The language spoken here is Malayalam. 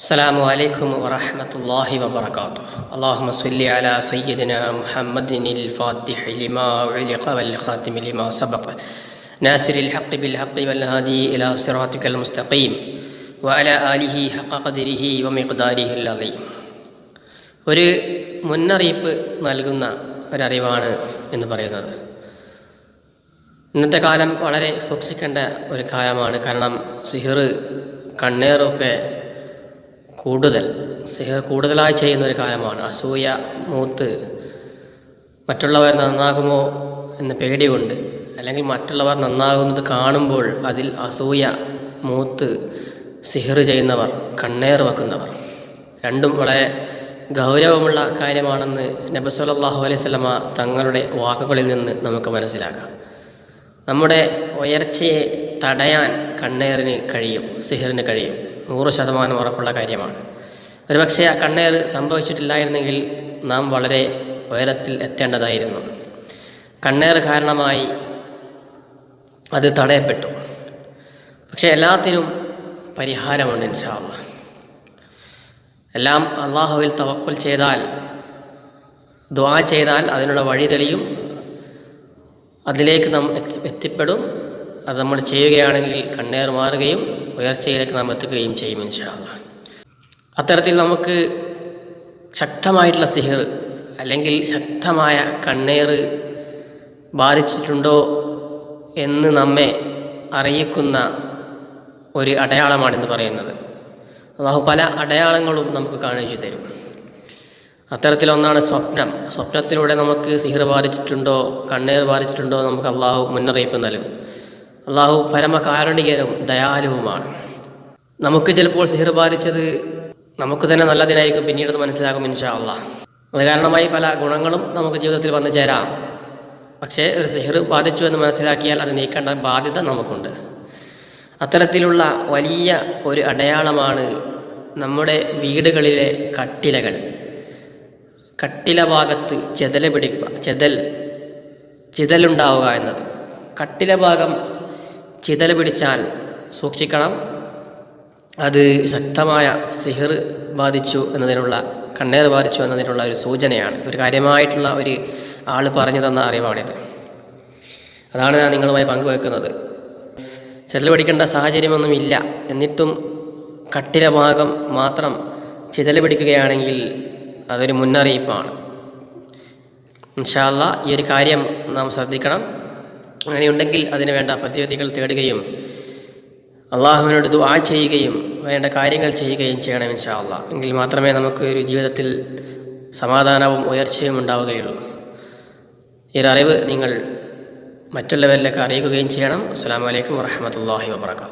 السلام عليكم ورحمة الله وبركاته. اللهم صل على سيدنا محمد الفاتح لما أغلق والخاتم لما سبق ناصر الحق بالحق والهادي إلى صراطك المستقيم وعلى آله حق قدره ومقداره العظيم. ഒരു മുന്നറിയിപ്പ് നൽകുന്ന ഒരറിവാണ് എന്ന് പറയുന്നത്. ഇന്നത്തെ കാലം വളരെ സൂക്ഷിക്കേണ്ട ഒരു കാലമാണ്. കാരണം സിഹിർ, കണ്ണേറൊക്കെ കൂടുതലായി ചെയ്യുന്ന ഒരു കാലമാണ്. അസൂയ മൂത്ത് മറ്റുള്ളവർ നന്നാകുമോ എന്ന പേടികൊണ്ട്, അല്ലെങ്കിൽ മറ്റുള്ളവർ നന്നാകുന്നത് കാണുമ്പോൾ അതിൽ അസൂയ മൂത്ത് സിഹിർ ചെയ്യുന്നവർ, കണ്ണേർ വെക്കുന്നവർ, രണ്ടും വളരെ ഗൗരവമുള്ള കാര്യമാണെന്ന് നബി സല്ലല്ലാഹു അലൈഹി വസല്ലമ തങ്ങളുടെ വാക്കുകളിൽ നിന്ന് നമുക്ക് മനസ്സിലാക്കാം. നമ്മുടെ ഉയർച്ചയെ തടയാൻ കണ്ണേറിന് കഴിയും, സിഹിറിന് കഴിയും. 100% ഉറപ്പുള്ള കാര്യമാണ്. ഒരുപക്ഷെ ആ കണ്ണേർ സംഭവിച്ചിട്ടില്ലായിരുന്നെങ്കിൽ നാം വളരെ ഉയരത്തിൽ എത്തേണ്ടതായിരുന്നു. കണ്ണേർ കാരണമായി അത് തടയപ്പെട്ടു. പക്ഷെ എല്ലാത്തിനും പരിഹാരമുണ്ട് ഇൻഷാ അല്ലാഹ്. എല്ലാം അള്ളാഹുവിൽ തവക്കുൽ ചെയ്താൽ, ദുആ ചെയ്താൽ അതിനുള്ള വഴി തെളിയും, അതിലേക്ക് നാം എത്തിപ്പെടും. അത് നമ്മൾ ചെയ്യുകയാണെങ്കിൽ കണ്ണേർ മാറുകയും ഉയർച്ചയിലേക്ക് നാം എത്തുകയും ചെയ്യും ഇൻഷാ അല്ലാഹ്. അത്തരത്തിൽ നമുക്ക് ശക്തമായിട്ടുള്ള സിഹിർ അല്ലെങ്കിൽ ശക്തമായ കണ്ണേർ ബാധിച്ചിട്ടുണ്ടോ എന്ന് നമ്മെ അറിയിക്കുന്ന ഒരു അടയാളമാണെന്ന് പറയുന്നത്. അല്ലാഹു പല അടയാളങ്ങളും നമുക്ക് കാണിച്ചു തരും. അത്തരത്തിലൊന്നാണ് സ്വപ്നം. സ്വപ്നത്തിലൂടെ നമുക്ക് സിഹിർ ബാധിച്ചിട്ടുണ്ടോ, കണ്ണേർ ബാധിച്ചിട്ടുണ്ടോ നമുക്ക് അല്ലാഹു മുന്നറിയിപ്പ് നൽകും. അല്ലാഹു പരമകാരുണികരും ദയാലുവുമാണ്. നമുക്ക് ചിലപ്പോൾ സിഹിർ ബാധിച്ചത് നമുക്ക് തന്നെ നല്ലതിനായിരിക്കും, പിന്നീട് മനസ്സിലാകും ഇൻഷാ അല്ലാഹ്. അത് കാരണമായി പല ഗുണങ്ങളും നമുക്ക് ജീവിതത്തിൽ വന്നു ചേരാം. പക്ഷേ ഒരു സിഹിർ ബാധിച്ചു എന്ന് മനസ്സിലാക്കിയാൽ അത് നീക്കേണ്ട ബാധ്യത നമുക്കുണ്ട്. അത്തരത്തിലുള്ള വലിയ ഒരു അടയാളമാണ് നമ്മുടെ വീടുകളിലെ കട്ടിലകൾ. കട്ടില ഭാഗത്ത് ചിതലുണ്ടാവുക എന്നത്. കട്ടില ഭാഗം ചിതൽ പിടിച്ചാൽ സൂക്ഷിക്കണം. അത് ശക്തമായ സിഹിർ ബാധിച്ചു എന്നതിനുള്ള, കണ്ണേർ ബാധിച്ചു എന്നതിനുള്ള ഒരു സൂചനയാണ്. ഒരു കാര്യമായിട്ടുള്ള ഒരു ആൾ പറഞ്ഞു തന്ന അറിവാണിത്. അതാണ് ഞാൻ നിങ്ങളുമായി പങ്കുവെക്കുന്നത്. ചിതൽ പിടിക്കേണ്ട സാഹചര്യമൊന്നുമില്ല, എന്നിട്ടും കട്ടില ഭാഗം മാത്രം ചിതൽ പിടിക്കുകയാണെങ്കിൽ അതൊരു മുന്നറിയിപ്പാണ്. ഇൻഷാ അല്ലാഹ് ഈ ഒരു കാര്യം നാം ശ്രദ്ധിക്കണം. അങ്ങനെയുണ്ടെങ്കിൽ അതിന് വേണ്ട പ്രതിവിധികൾ തേടുകയും അള്ളാഹുവിനോട് ദുആ ചെയ്യുകയും വേണ്ട കാര്യങ്ങൾ ചെയ്യുകയും ചെയ്യണം ഇൻഷാ അല്ലാഹ്. എങ്കിൽ മാത്രമേ നമുക്ക് ഒരു ജീവിതത്തിൽ സമാധാനവും ഉയർച്ചയും ഉണ്ടാവുകയുള്ളൂ. ഈ ഒരു അറിവ് നിങ്ങൾ മറ്റുള്ളവരിലേക്ക് അറിയിക്കുകയും ചെയ്യണം. അസ്സലാമു അലൈക്കും വറഹ്മത്തുള്ളാഹി വബറകാതുഹു.